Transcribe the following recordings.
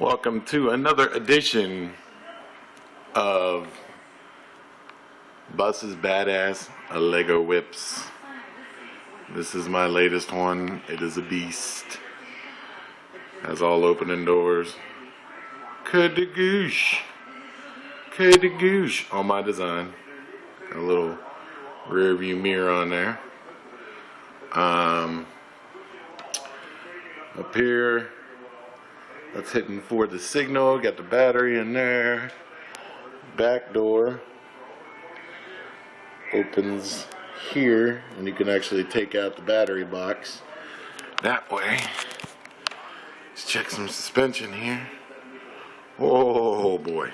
Welcome to another edition of Bus's Badass Lego Whips. This is my latest one. It is a beast. Has all opening doors. Kadagoosh. Kadagoosh. On my design. Got a little rear view mirror on there. Up here, that's hitting for the signal. Got the battery in there. Back door opens here, and you can actually take out the battery box that way. Let's check some suspension here. Oh boy.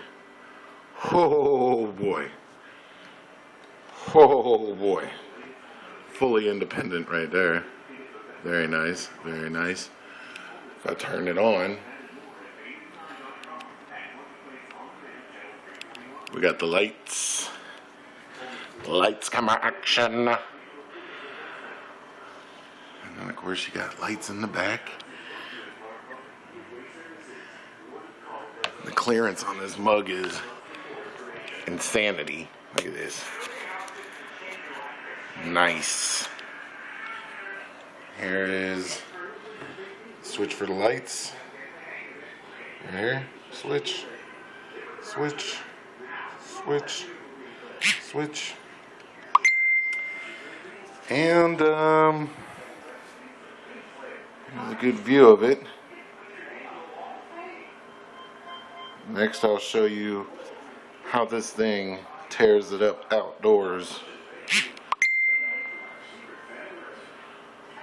Oh boy. Oh boy. Fully independent right there. Very nice. Very nice. If I turn it on, we got the lights. Lights camera action. And then of course you got lights in the back. The clearance on this mug is insanity. Look at this. Nice. Here is switch for the lights. Here, switch, switch, switch, switch. And here's a good view of it. Next I'll show you how this thing tears it up outdoors.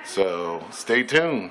So stay tuned.